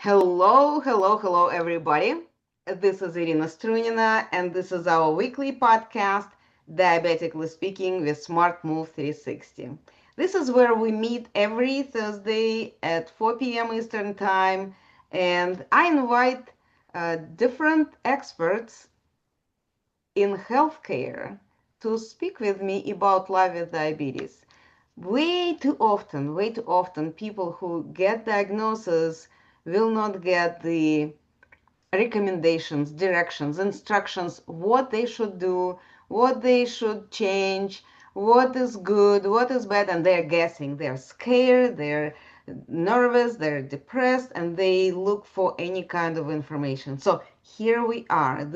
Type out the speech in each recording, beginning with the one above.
Hello, everybody. This is Irina Strunina, and this is our weekly podcast, Diabetically Speaking with Smart Move 360. This is where we meet every Thursday at 4 p.m. Eastern Time, and I invite different experts in healthcare to speak with me about life with diabetes. Way too often, people who get diagnosis will not get the recommendations, directions, instructions, what they should do, what they should change, what is good, what is bad, and they're guessing. They're scared, they're nervous, they're depressed, and they look for any kind of information. So here we are.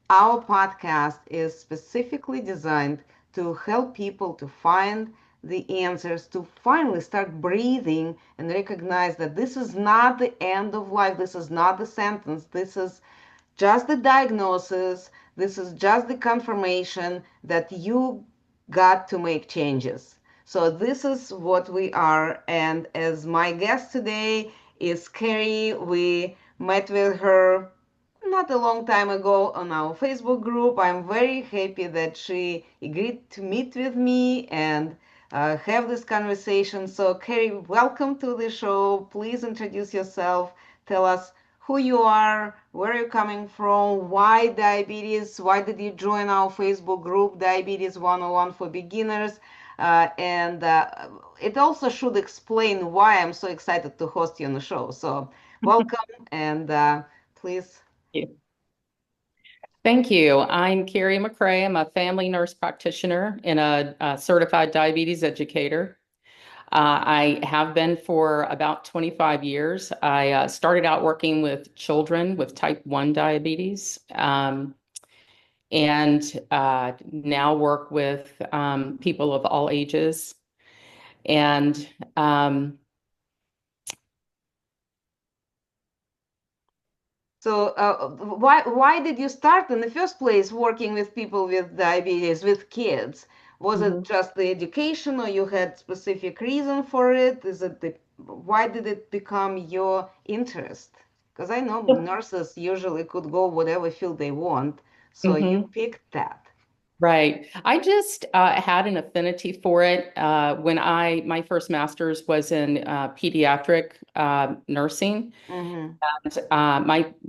Our podcast is specifically designed to help people to find the answers, to finally start breathing and recognize that this is not the end of life. This is not the sentence. This is just the diagnosis. This is just the confirmation that you got to make changes. So this is what we are. And as my guest today is Kerry, we met with her not a long time ago on our Facebook group. I'm very happy that she agreed to meet with me and have this conversation. So, Kerry, welcome to the show. Please introduce yourself. Tell us who you are, where you're coming from, why diabetes, why did you join our Facebook group, Diabetes 101 for Beginners. And it also should explain why I'm so excited to host you on the show. So, welcome and please. You. Thank you. I'm KerryMcCrey. I'm a family nurse practitioner and a certified diabetes educator. I have been for about 25 years. I started out working with children with type 1 diabetes and now work with people of all ages. And So, why did you start in the first place working with people with diabetes, with kids? Was it Mhm. just the education, or you had specific reason for it? Why did it become your interest? Because I know nurses usually could go whatever field they want, so you Mhm. picked that. Right. I just had an affinity for it when my first master's was in pediatric nursing. Mm-hmm. And,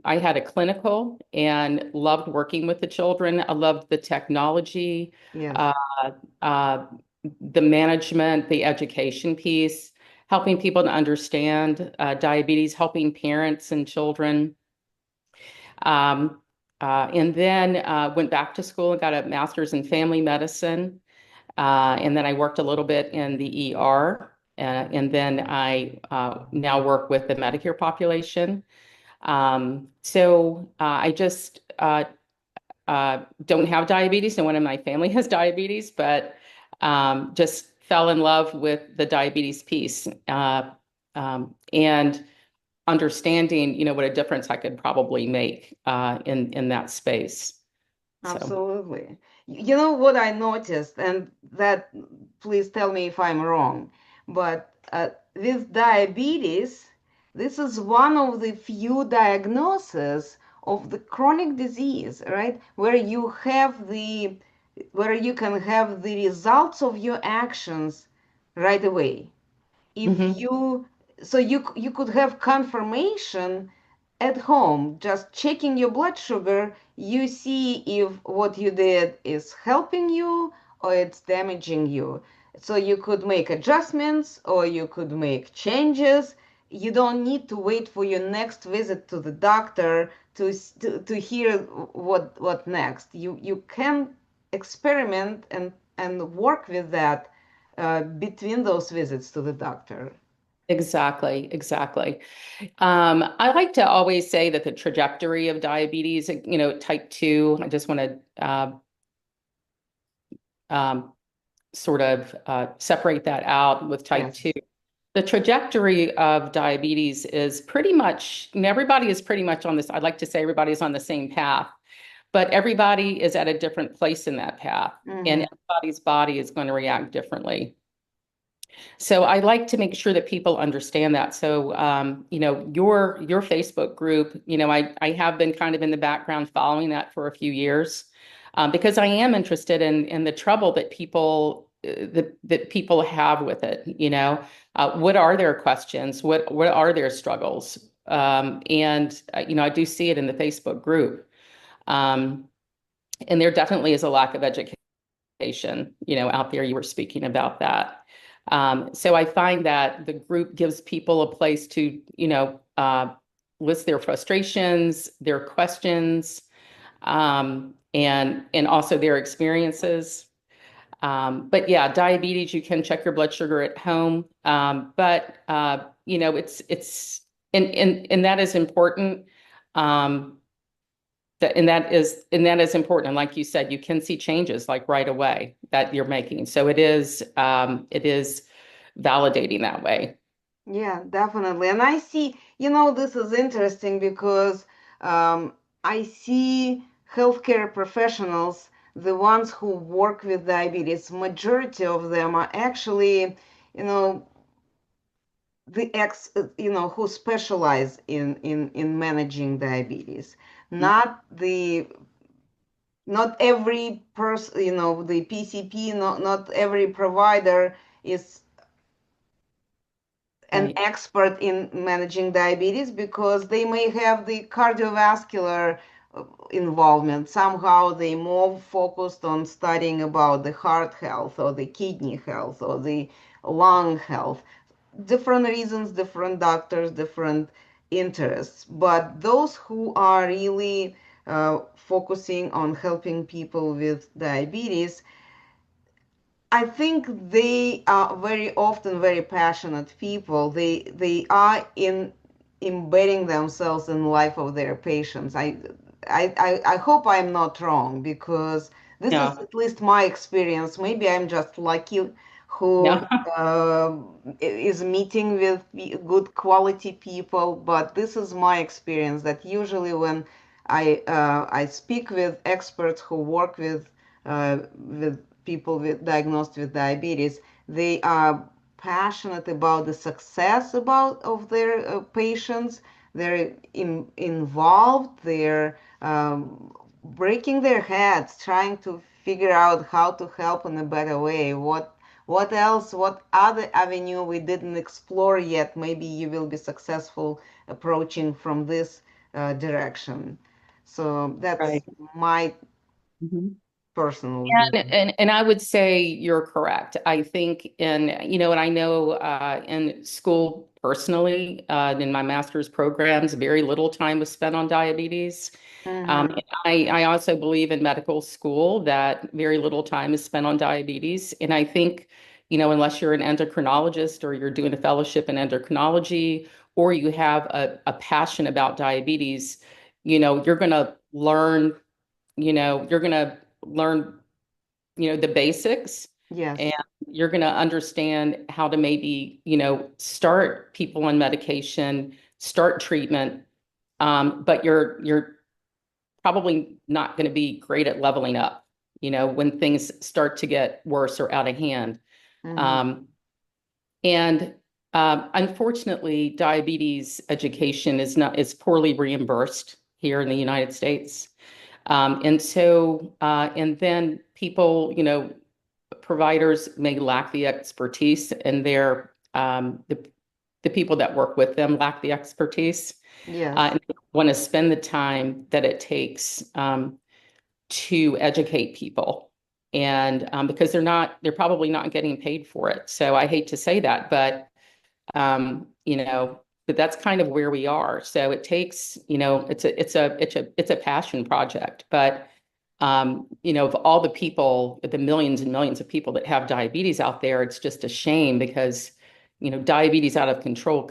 I had a clinical and loved working with the children. I loved the technology, Yes, uh, uh, the management, the education piece, helping people to understand diabetes, helping parents and children. Um, and then went back to school and got a master's in family medicine. And then I worked a little bit in the ER. And then I now work with the Medicare population. I just don't have diabetes. No one in my family has diabetes, but just fell in love with the diabetes piece and understanding, what a difference I could probably make in that space. So. absolutely. You know what I noticed, and that please tell me if I'm wrong, but with diabetes, this is one of the few diagnoses of the chronic disease, right? Where you can have the results of your actions right away. If Mhm. you so you could have confirmation at home, just checking your blood sugar, you see if what you did is helping you or it's damaging you. So you could make adjustments or you could make changes. You don't need to wait for your next visit to the doctor to hear what next. You can experiment and work with that between those visits to the doctor. Exactly, exactly. I like to always say that the trajectory of diabetes, type 2, I just want to um, sort of separate that out with type Yes. 2. The trajectory of diabetes is pretty much, and everybody is pretty much on this. I'd like to say everybody's on the same path, but everybody is at a different place in that path, and Mm-hmm. everybody's body is going to react differently. So I like to make sure that people understand that. So, your Facebook group, I have been kind of in the background following that for a few years, because I am interested in the trouble that people have with it. What are their questions? What are their struggles? I do see it in the Facebook group. Um, and there definitely is a lack of education, out there. You were speaking about that. So I find that the group gives people a place to, list their frustrations, their questions, and also their experiences. But yeah, diabetes, you can check your blood sugar at home. It's and that is important. Um, that is important. And like you said, you can see changes like right away that you're making. So it is validating that way. Yeah, definitely. And I see, this is interesting because I see healthcare professionals, the ones who work with diabetes, majority of them are actually, you know, who specialize in managing diabetes. Not the, not every person, the PCP, not every provider is an Right. expert in managing diabetes because they may have the cardiovascular involvement. Somehow they more focused on studying about the heart health or the kidney health or the lung health. Different reasons, different doctors, different interests. But those who are really focusing on helping people with diabetes, I think they are very often very passionate people. They are in embedding themselves in the life of their patients. I hope I'm not wrong because this is No, at least my experience. Maybe I'm just lucky who no, uh, is meeting with good quality people, but this is my experience that usually when I speak with experts who work with people diagnosed with diabetes, they are passionate about the success of their patients. They're involved. They're breaking their heads trying to figure out how to help in a better way. What else? What other avenue we didn't explore yet? Maybe you will be successful approaching from this direction. So that's right. my Mhm. personal view. And I would say you're correct. I think and I know in school personally, in my master's programs, very little time was spent on diabetes. Mm-hmm. I also believe in medical school that very little time is spent on diabetes. And I think, unless you're an endocrinologist or you're doing a fellowship in endocrinology or you have a passion about diabetes, you're going to learn, you're going to learn the basics, and Yes. you're going to understand how to maybe, start people on medication, start treatment. But you're probably not going to be great at leveling up, when things start to get worse or out of hand. Mm-hmm. Um, and Unfortunately, diabetes education is poorly reimbursed here in the United States. And then people, providers may lack the expertise, and the people that work with them lack the expertise, Yes. and want to spend the time that it takes to educate people. And because they're probably not getting paid for it. So I hate to say that, but that's kind of where we are. So it takes, it's a passion project. But of all the people, the millions and millions of people that have diabetes out there, it's just a shame because, diabetes out of control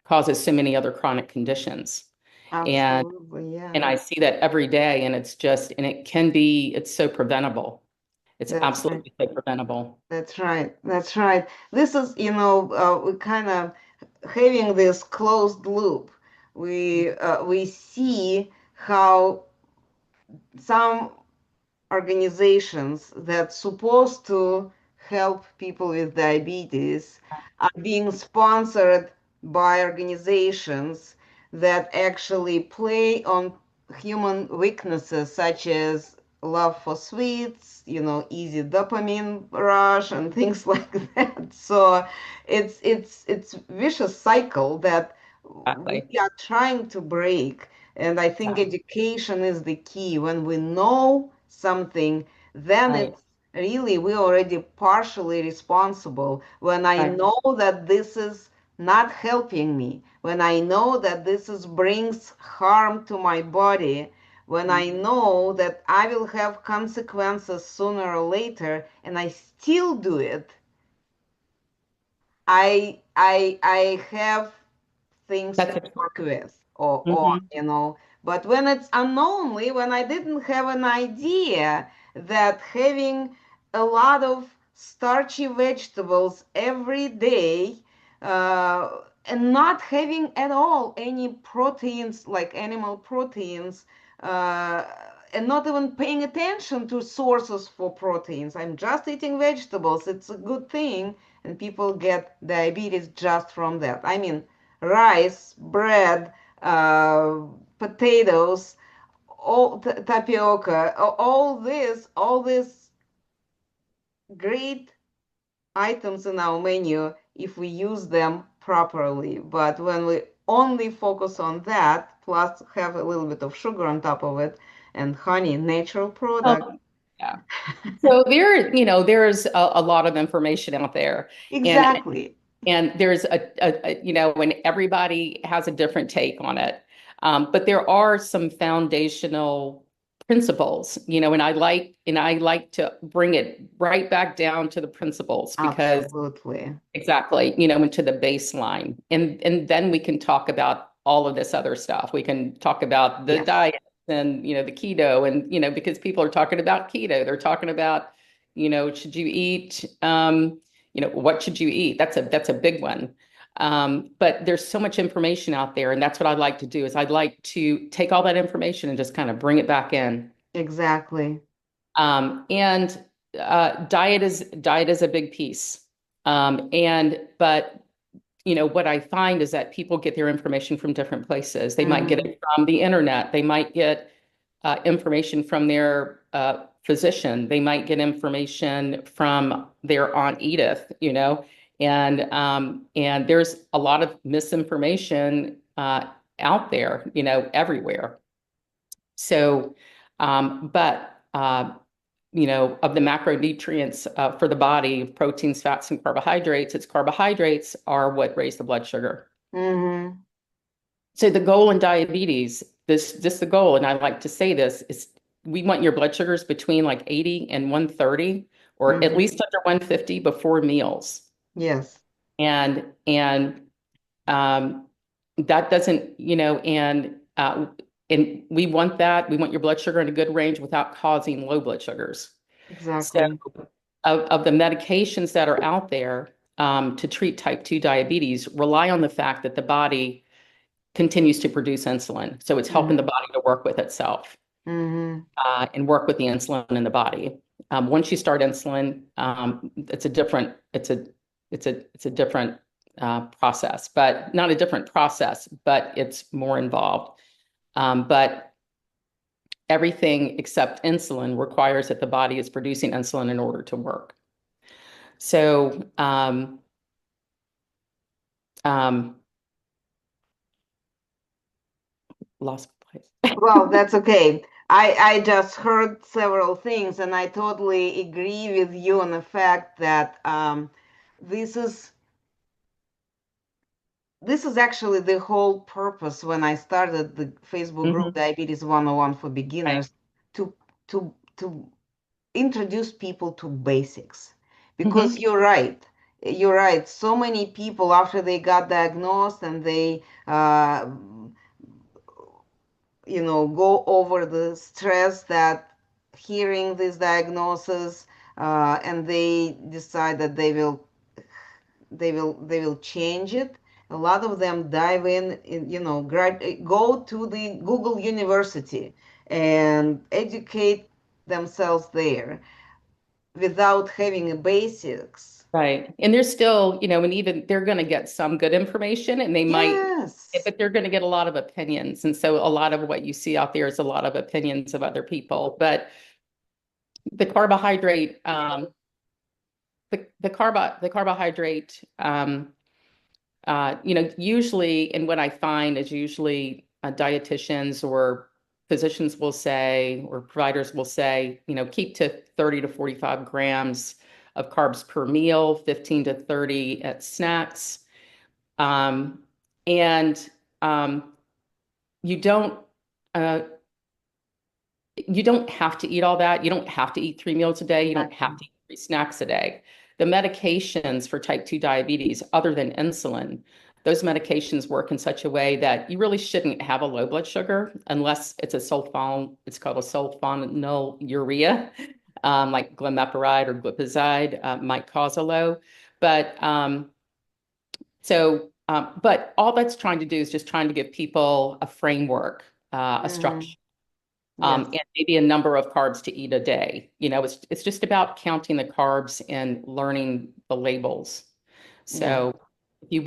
causes so many other chronic conditions. And Absolutely. and Yeah. I see that every day, and it's so preventable. It's That's right. absolutely so preventable. That's right. That's right. This is, we kind of having this closed loop. We see how some organizations that's supposed to help people with diabetes are being sponsored by organizations that actually play on human weaknesses such as love for sweets, easy dopamine rush and things like that. So it's vicious cycle that we Exactly. are trying to break. And I think Exactly. education is the key. When we know something, then Right. it's really we're already partially responsible. When I Right. know that this is not helping me, when I know that this is brings harm to my body, when I know that I will have consequences sooner or later, and I still do it, I have things That's to a work with or hmm but when it's unknowingly, when I didn't have an idea that having a lot of starchy vegetables every day and not having at all any proteins like animal proteins uh, and not even paying attention to sources for proteins, I'm just eating vegetables, it's a good thing, and people get diabetes just from that. I mean, rice, bread, potatoes, all tapioca, all these great items in our menu if we use them properly. But when we only focus on that, plus have a little bit of sugar on top of it and honey, natural product. Oh, yeah. So there's a lot of information out there, and Exactly. there's and everybody has a different take on it. But there are some foundational principles, and I like to bring it right back down to the principles because Absolutely. exactly, into the baseline. And then we can talk about all of this other stuff. We can talk about the Yes. diet and, the keto and, because people are talking about keto. They're talking about, should you eat, what should you eat? That's a big one. But there's so much information out there, and that's what I'd like to do is I'd like to take all that information and just kind of bring it back in. Exactly. And diet is a big piece. But what I find is that people get their information from different places. They might get Hmm. it from the internet. They might get information from their physician. They might get information from their Aunt Edith, and there's a lot of misinformation out there, everywhere. So, of the macronutrients for the body, proteins, fats, and carbohydrates, its carbohydrates are what raise the blood sugar. Hmm. So the goal in diabetes, this the goal, and I like to say this, is we want your blood sugars between like 80 and 130, or at Hmm. least under 150 before meals. Yes. And that doesn't, and we want that. We want your blood sugar in a good range without causing low blood sugars. So Exactly. of the medications that are out there to treat type 2 diabetes rely on the fact that the body continues to produce insulin. So it's helping the Hmm. body to work with itself Hmm. and work with the insulin in the body. Once you start insulin, it's a different process, but not a different process, but it's more involved. But everything except insulin requires that the body is producing insulin in order to work. So, um, lost place. Well, that's okay. I just heard several things, and I totally agree with you on the fact that this is this is actually the whole purpose when I started the Facebook group Mhm. Diabetes 101 for Right. beginners to introduce people to basics. Because Mhm. you're right. You're right. So many people after they got diagnosed and they go over the stress that hearing this diagnosis and they decide that they will change it. A lot of them dive in, go to the Google University and educate themselves there. without having a basics. Right. And there's still, and even they're going to get some good information and they might, Yes. but they're going to get a lot of opinions. And so a lot of what you see out there is a lot of opinions of other people. But the carbohydrate, the carbohydrate, usually, and what I find is usually dietitians or physicians will say, or providers will say, keep to 30 to 45 grams of carbs per meal, 15 to 30 at snacks. Um, and you don't, uh, you don't have to eat all that. You don't have to eat 3 meals a day. You don't have to eat 3 snacks a day. The medications for type 2 diabetes, other than insulin, those medications work in such a way that you really shouldn't have a low blood sugar unless it's it's called a sulfonylurea, like glimepiride or glipizide might cause a low. But but all that's trying to do is just trying to give people a framework, a Mm-hmm. structure, Yes. and maybe a number of carbs to eat a day. It's just about counting the carbs and learning the labels. Yeah. So if you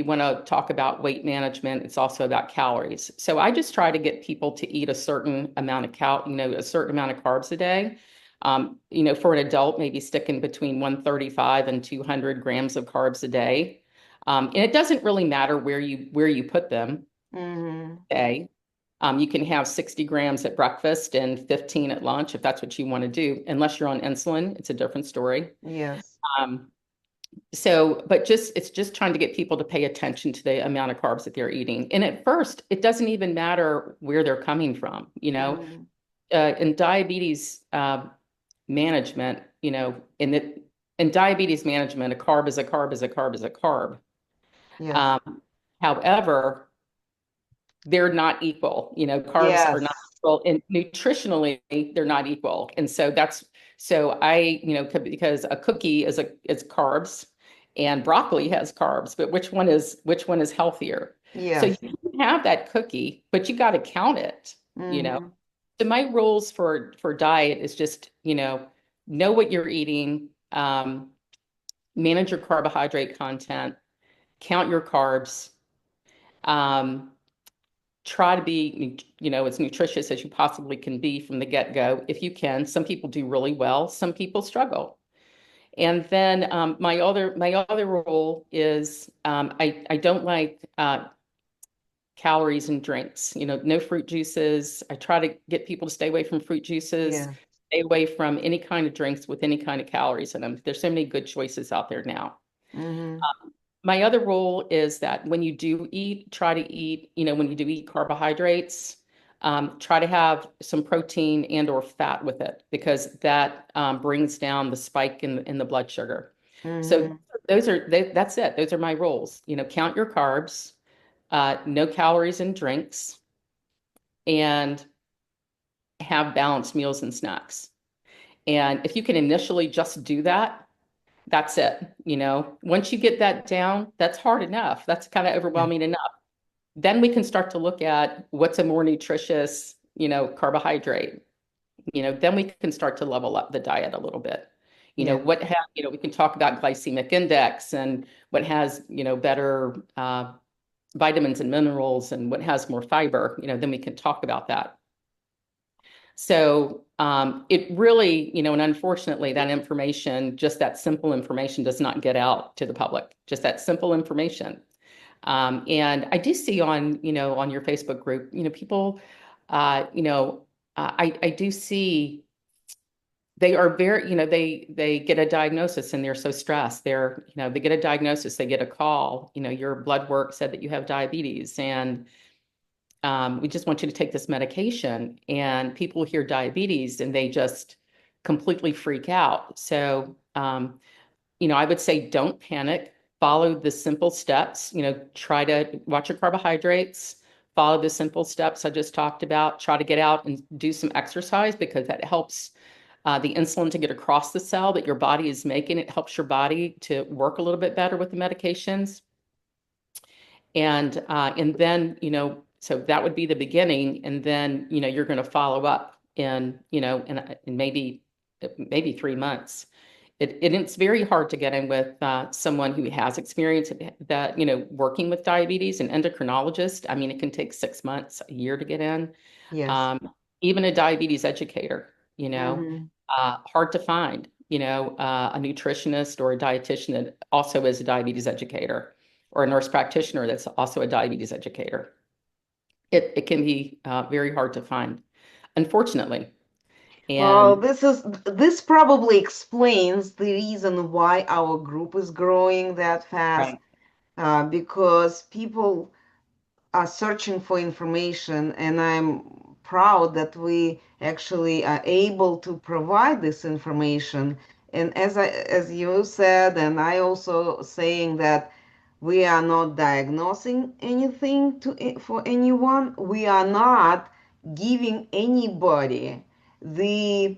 wanna talk about weight management, it's also about calories. So I just try to get people to eat a certain amount of a certain amount of carbs a day. For an adult, maybe sticking between 135 and 200 grams of carbs a day. And it doesn't really matter where you put them Mm-hmm. a day. You can have 60 grams at breakfast and 15 at lunch if that's what you want to do. Unless you're on insulin, it's a different story. Yes. Um, but it's just trying to get people to pay attention to the amount of carbs that they're eating. And at first, it doesn't even matter where they're coming from. Mm-hmm. In diabetes management, in diabetes management, a carb is a carb is a carb is a carb. Yes. Um, However, they're not equal. Carbs are not Yes. equal, and nutritionally, they're not equal. And because a cookie is carbs, and broccoli has carbs, but which one is healthier? So you Yes. can have that cookie, but you got to count it. You know. Mm-hmm. So my rules for diet is just know what you're eating, manage your carbohydrate content, count your carbs. Um, Try to be, as nutritious as you possibly can be from the get-go, if you can. Some people do really well, some people struggle. And then my other rule is I don't like calories and drinks. No fruit juices. I try to get people to stay away from fruit juices, Yeah. stay away from any kind of drinks with any kind of calories in them. There's so many good choices out there now. Mm-hmm. My other rule is that when you do eat, try to eat, when you do eat carbohydrates, try to have some protein and or fat with it because that brings down the spike in the blood sugar. So Mm-hmm. that's it. Those are my rules. Count your carbs, no calories in drinks, and have balanced meals and snacks. And if you can initially just do that, that's it. Once you get that down, that's hard enough. That's kind of Yeah. overwhelming enough. Then we can start to look at what's a more nutritious, carbohydrate. Then we can start to level up the diet a little bit. Yeah. We can talk about glycemic index and what has, better vitamins and minerals and what has more fiber, then we can talk about that. So it really, and unfortunately, that information, just that simple information, does not get out to the public. Just that simple information. And I do see on your Facebook group, people, I do see they are very, they get a diagnosis and they're so stressed. They get a diagnosis, they get a call, your blood work said that you have diabetes, and we just want you to take this medication. And people hear diabetes and they just completely freak out. So, I would say don't panic, follow the simple steps, try to watch your carbohydrates, follow the simple steps I just talked about, try to get out and do some exercise because that helps the insulin to get across the cell that your body is making. It helps your body to work a little bit better with the medications. And then, so that would be the beginning. And then, you're going to follow up and maybe maybe 3 months. It's very hard to get in with someone who has experience that, working with diabetes, an endocrinologist. I mean, it can take 6 months, a year to get in. Yes. Um, Even a diabetes educator, Hmm. hard to find, a nutritionist or a dietitian that also is a diabetes educator, or a nurse practitioner that's also a diabetes educator. It can be very hard to find, unfortunately. Well, And this probably explains the reason why our group is growing that fast, right. because people are searching for information, and I'm proud that we actually are able to provide this information. And as you said, and I also saying that we are not diagnosing anything for anyone. We are not giving anybody the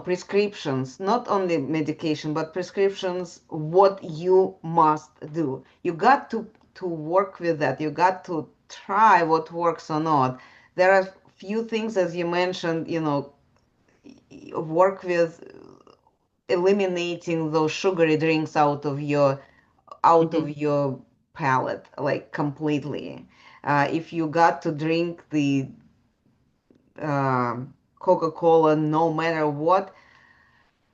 prescriptions, not only medication, but prescriptions, what you must do. You got to work with that. You got to try what works or not. There are few things, as you mentioned, work with eliminating those sugary drinks out of Mhm. your palate, like completely. If you got to drink the Coca-Cola no matter what,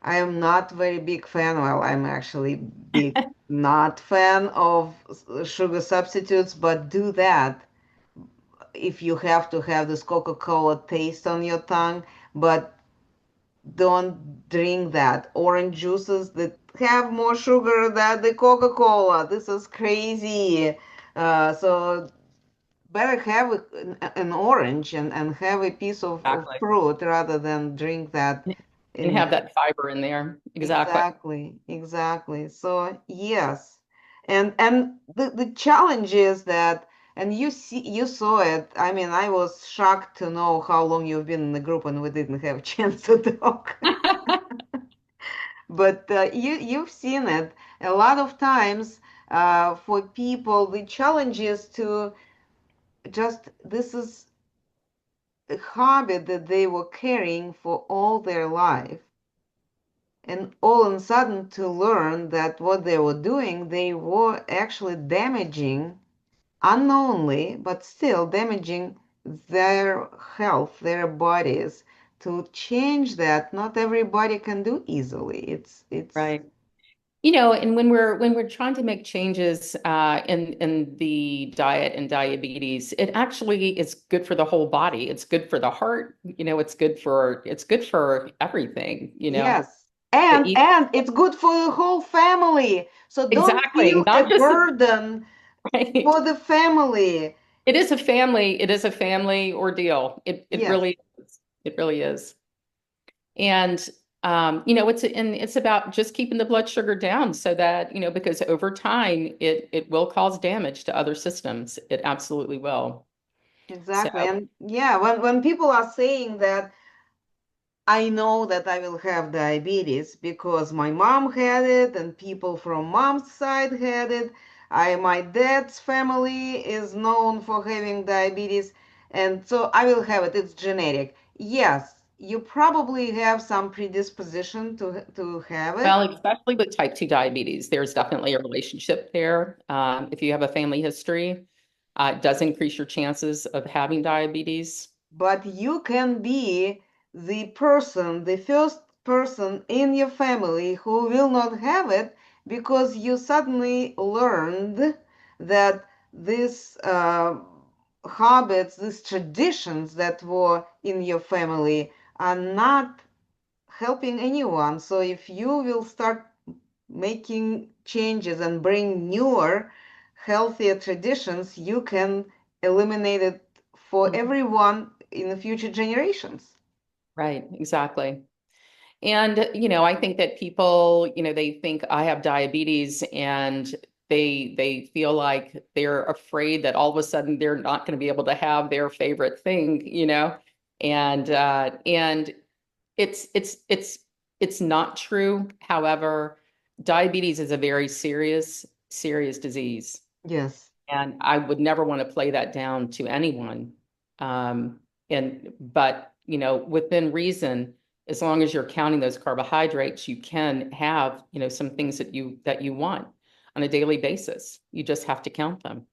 I am not very big fan. Well, I'm actually big not fan of sugar substitutes, but do that if you have to have this Coca-Cola taste on your tongue, but don't drink that. Orange juices that have more sugar than the Coca-Cola. This is crazy. So better have an orange and have a piece of Exactly. fruit rather than drink that And in. have that fiber in there. Exactly. Exactly, exactly. So yes. And the challenge is that, and you saw it. I mean, I was shocked to know how long you've been in the group and we didn't have a chance to talk. But you've seen it a lot of times. For people, the challenge is to just, this is a hobby that they were carrying for all their life. And all of a sudden to learn that what they were doing, they were actually damaging, unknowingly, but still damaging their health, their bodies. To change that, not everybody can do easily. It's Right. And when we're trying to make changes in the diet and diabetes, it actually is good for the whole body. It's good for the heart. It's good for everything. Yes. The And it's good for the whole family. So don't exactly, feel a not just burden right. for the family. It is a family ordeal. It Yes. really is. It really is. And it's about just keeping the blood sugar down so that, because over time it will cause damage to other systems. It absolutely will. So, Exactly. And yeah, when people are saying that I know that I will have diabetes because my mom had it and people from mom's side had it. My dad's family is known for having diabetes, and so I will have it. It's genetic. Yes, you probably have some predisposition to have it, well, especially with type 2 diabetes, there's definitely a relationship there. If you have a family history, it does increase your chances of having diabetes. but you can be the first person in your family who will not have it because you suddenly learned that these habits, these traditions that were in your family are not helping anyone. So if you will start making changes and bring newer, healthier traditions, you can eliminate it for Mhm. everyone in the future generations. Right, exactly. And, I think that people, they think I have diabetes and they feel like they're afraid that all of a sudden they're not going to be able to have their favorite thing. And it's not true. However, diabetes is a very serious, serious disease. Yes. And I would never want to play that down to anyone. Um, but within reason, as long as you're counting those carbohydrates, you can have, some things that you want on a daily basis. You just have to count them.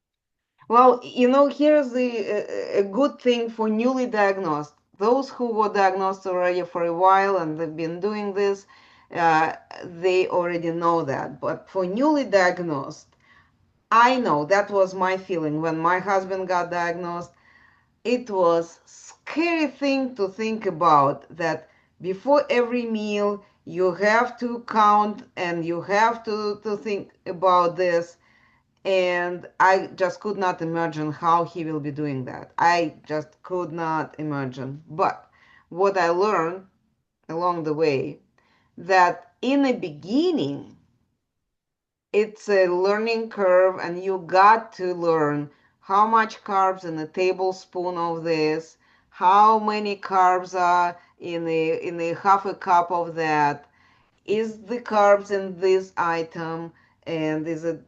Well, here's a good thing for newly diagnosed. Those who were diagnosed already for a while and they've been doing this, they already know that. But for newly diagnosed, I know that was my feeling when my husband got diagnosed. It was scary thing to think about that before every meal you have to count and you have to think about this, and I just could not imagine how he will be doing that. I just could not imagine. But what I learned along the way, that in the beginning, it's a learning curve, and you got to learn how much carbs in a tablespoon of this, how many carbs are in a half a cup of that. Is the carbs in this item, and is it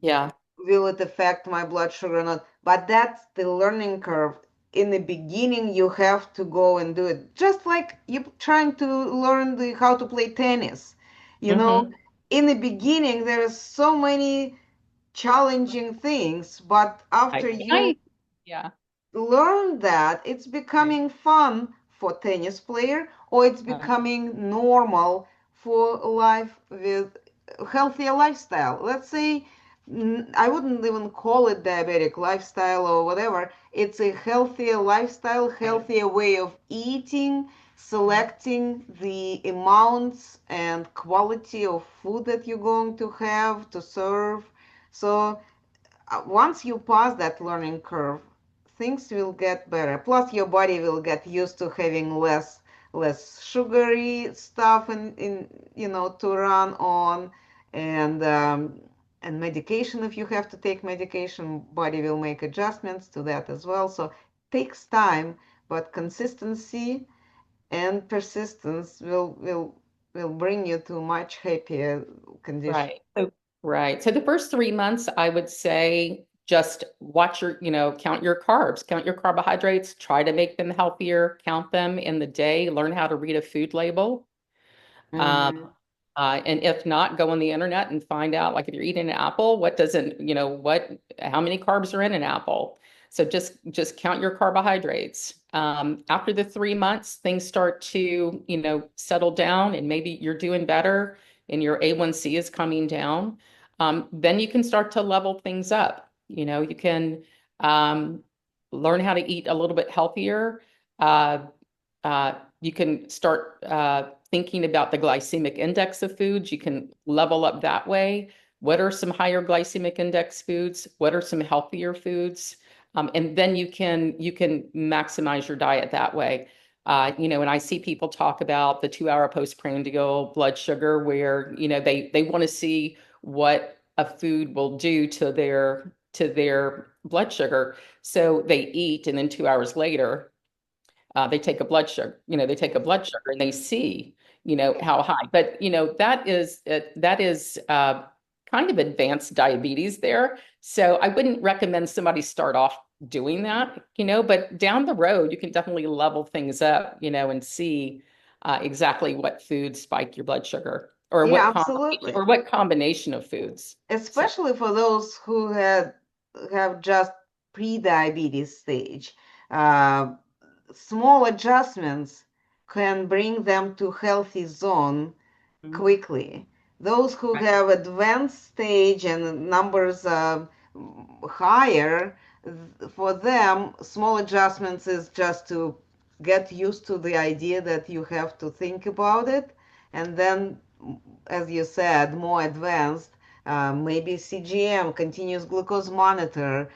Yeah. will it affect my blood sugar or not? But that's the learning curve. In the beginning, you have to go and do it. Just like you trying to learn how to play tennis. You know, Hmm. in the beginning, there are so many challenging things, but after you Yeah. learn that, it's Right. becoming fun for tennis player, or it's Right. becoming normal for life with healthier lifestyle. Let's say, I wouldn't even call it diabetic lifestyle or whatever. It's a healthier lifestyle, Right. healthier way of eating, selecting the amounts and quality of food that you're going to have to serve. So once you pass that learning curve, things will get better. Plus, your body will get used to having less sugary stuff in to run on, and and medication. If you have to take medication, body will make adjustments to that as well. So it takes time, but consistency and persistence will bring you to much happier condition. Right. Right. So the first 3 months, I would say just watch count your carbs, count your carbohydrates, try to make them healthier, count them in the day, learn how to read a food label. Um, Hmm. and if not, go on the internet and find out, like if you're eating an apple, what doesn't, how many carbs are in an apple? So just count your carbohydrates. After the 3 months, things start to, settle down and maybe you're doing better and your A1C is coming down. Then you can start to level things up. You can learn how to eat a little bit healthier. Uh, you can start thinking about the glycemic index of foods. You can level up that way. What are some higher glycemic index foods? What are some healthier foods? And then you can maximize your diet that way. And I see people talk about the 2 hour postprandial blood sugar, where they want to see what a food will do to their blood sugar. So they eat, and then 2 hours later they take a blood sugar, they take a blood sugar and they see, how high. But, that is kind of advanced diabetes there. So I wouldn't recommend somebody start off doing that, but down the road, you can definitely level things up, and see exactly what foods spike your blood sugar, or Yeah, what combination, absolutely. or what combination of foods. So, Especially for those who have just pre-diabetes stage. Uh, Small adjustments can bring them to healthy zone mhm, quickly. Those who right. have advanced stage and numbers higher, for them, small adjustments is just to get used to the idea that you have to think about it. And then, as you said, more advanced, maybe CGM, continuous glucose monitor,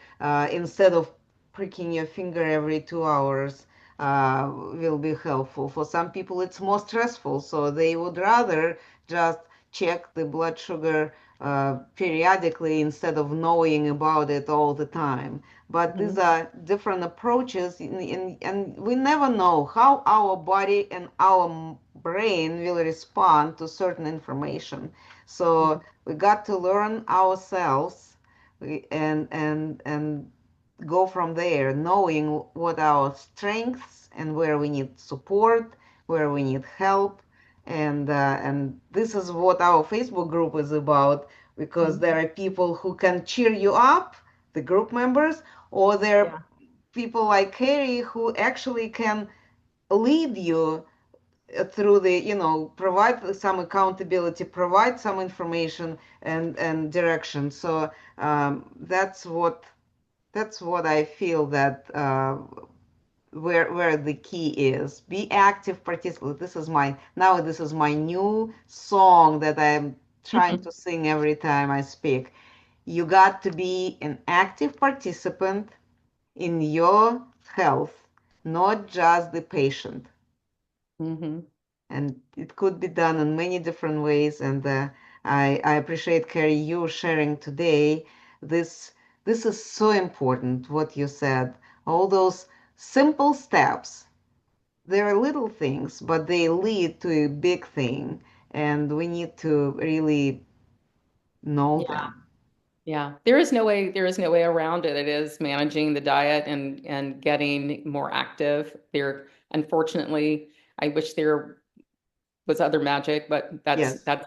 instead of pricking your finger every 2 hours, will be helpful. For some people, it's more stressful, so they would rather just check the blood sugar periodically instead of knowing about it all the time. But these Mhm, are different approaches, and we never know how our body and our brain will respond to certain information. So mhm, we got to learn ourselves, and go from there, knowing what our strengths and where we need support, where we need help. And this is what our Facebook group is about, because Mhm. there are people who can cheer you up, the group members, or there are Yeah. people like Kerry who actually can lead you through the, provide some accountability, provide some information and direction. So that's what I feel that where the key is. Be active, participate. This is my new song that I'm trying to sing every time I speak. You got to be an active participant in your health, not just the patient. Hmm. And it could be done in many different ways. And I appreciate, Kerry, you sharing today. This is so important, what you said. All those simple steps, they're little things, but they lead to a big thing. And we need to really know Yeah. them. Yeah. There is no way around it. It is managing the diet and getting more active. There, unfortunately, I wish there was other magic, but Yes. that's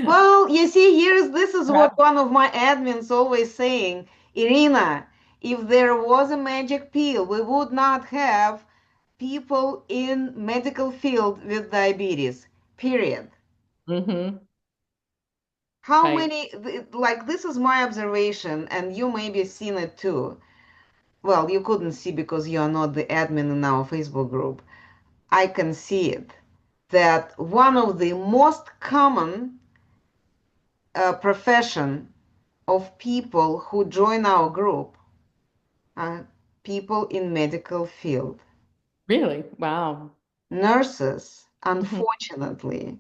Well, you see, this is what perhaps. one of my admins always saying, Irina, if there was a magic pill, we would not have people in medical field with diabetes, period. Hmm. How Right. many, like, this is my observation, and you maybe seen it too. Well, you couldn't see because you are not the admin in our Facebook group. I can see it. That one of the most common profession of people who join our group are people in medical field. Really? Wow. Nurses, Hmm. unfortunately,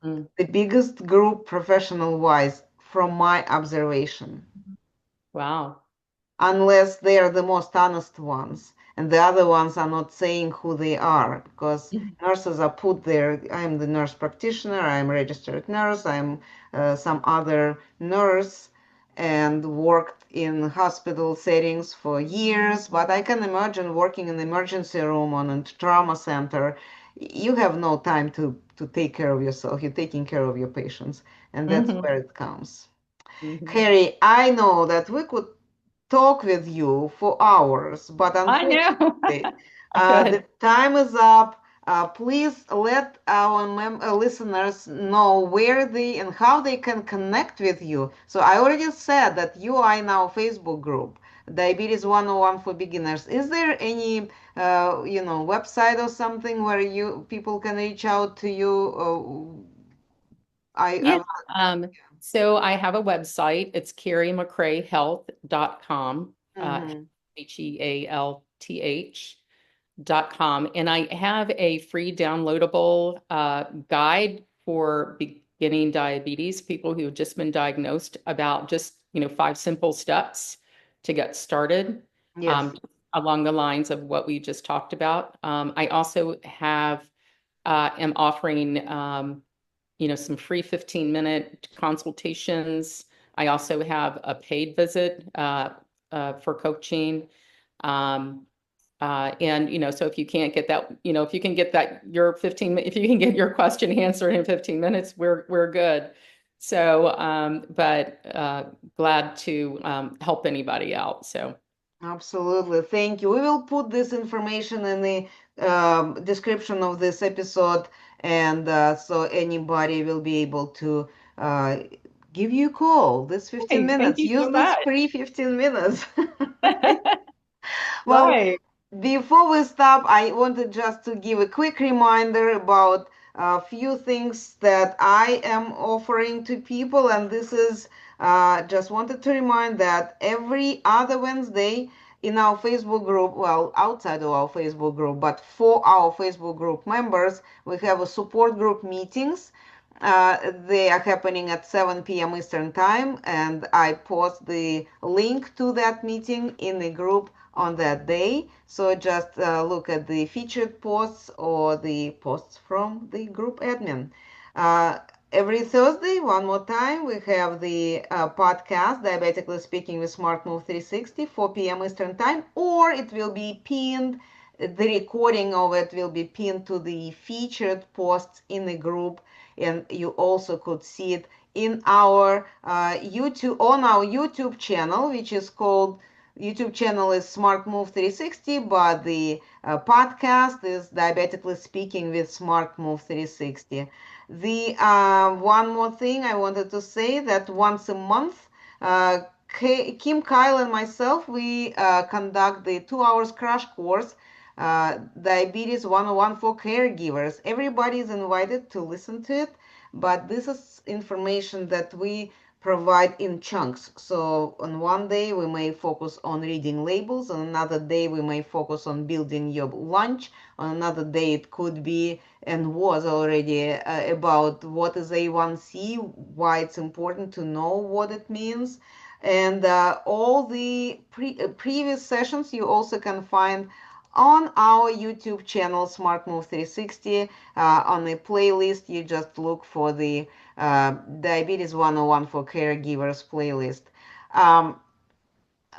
the biggest group professional wise from my observation, Wow. unless they are the most honest ones. And the other ones are not saying who they are, because Mhm. nurses are put there. I'm the nurse practitioner, I'm a registered nurse, I'm some other nurse, and worked in hospital settings for years. But I can imagine working in the emergency room on a trauma center. You have no time to take care of yourself. You're taking care of your patients, and that's Hmm. where it comes. Hmm. Kerry, I know that we could talk with you for hours, but I know. unfortunately, I could. the time is up. Please let our listeners know where they and how they can connect with you. So I already said that you are in our Facebook group, Diabetes 101 for Beginners. Is there any, website or something where you people can reach out to you? Yeah. Um, so I have a website. It's KerryMcCrayHealth.com, Mhm. HEALTH.com. And I have a free downloadable guide for beginning diabetes, people who have just been diagnosed, about just, 5 simple steps to get started, Yes. um, along the lines of what we just talked about. I also am offering some free 15-minute consultations. I also have a paid visit for coaching. Um, and so if you can't get that, if you can get that if you can get your question answered in 15 minutes, we're good. So, but glad to help anybody out. So, Absolutely. Thank you. We will put this information in the description of this episode, and so anybody will be able to uh, give you a call. This 15 hey, thank minutes. you Use so this much. free 15 minutes. Right? Well, Right. before we stop, I wanted just to give a quick reminder about a few things that I am offering to people. And this is just wanted to remind that every other Wednesday in our Facebook group, well, outside of our Facebook group, but for our Facebook group members, we have a support group meetings. They are happening at 7 p.m. Eastern Time, and I post the link to that meeting in the group on that day. So just look at the featured posts or the posts from the group admin. Uh, every Thursday, one more time, we have the podcast, Diabetically Speaking with Smart Move 360, 4 p.m. Eastern Time, or it will be pinned the recording of it will be pinned to the featured posts in the group, and you also could see it in our YouTube channel, which is called YouTube channel is Smart Move 360, but the podcast is Diabetically Speaking with Smart Move 360. The one more thing I wanted to say that once a month, uh, Kim, Kyle, and myself, we conduct the 2 hours crash course, Diabetes 101 for caregivers. Everybody is invited to listen to it, but this is information that we provide in chunks. So on one day we may focus on reading labels, on another day we may focus on building your lunch, on another day it could be and was already about what is A1C, why it's important to know what it means. And all the previous sessions you also can find on our YouTube channel, Smart Move 360. On the playlist, you just look for the Diabetes 101 for Caregivers playlist. Um,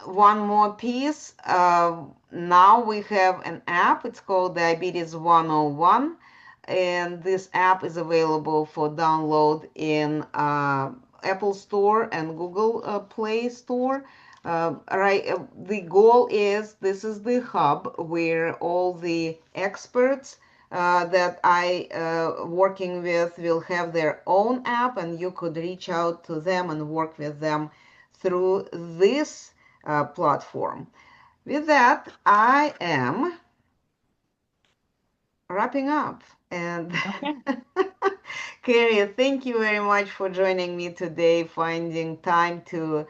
One more piece. Now we have an app. It's called Diabetes 101. And this app is available for download in Apple Store and Google Play Store. The goal is this is the hub where all the experts that I working with will have their own app, and you could reach out to them and work with them through this platform. With that, I am wrapping up. And Okay. Kerry, thank you very much for joining me today, finding time to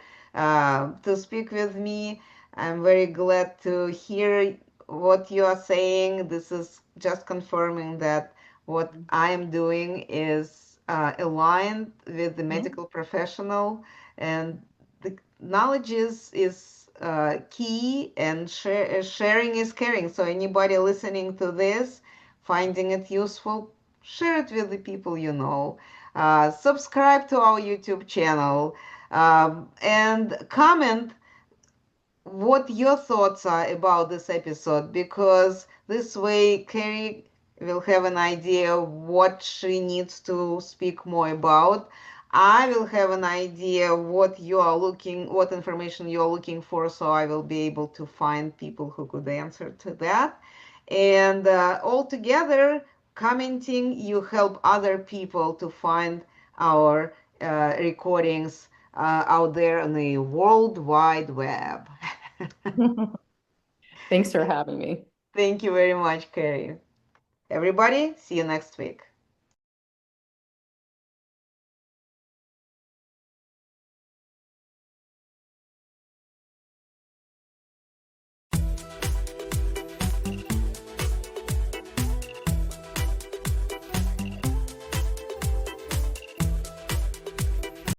speak with me. I'm very glad to hear what you are saying. This is just confirming that what I am doing is aligned with the Mhm. medical professional, and the knowledge is key, and sharing is caring. So anybody listening to this, finding it useful, share it with the people you know. Subscribe to our YouTube channel, and comment what your thoughts are about this episode, because this way Kerry will have an idea what she needs to speak more about. I will have an idea what information you are looking for, so I will be able to find people who could answer to that. And all together, commenting, you help other people to find our recordings out there on the World Wide Web. Thanks for having me. Thank you very much, Kerry. Everybody, see you next week.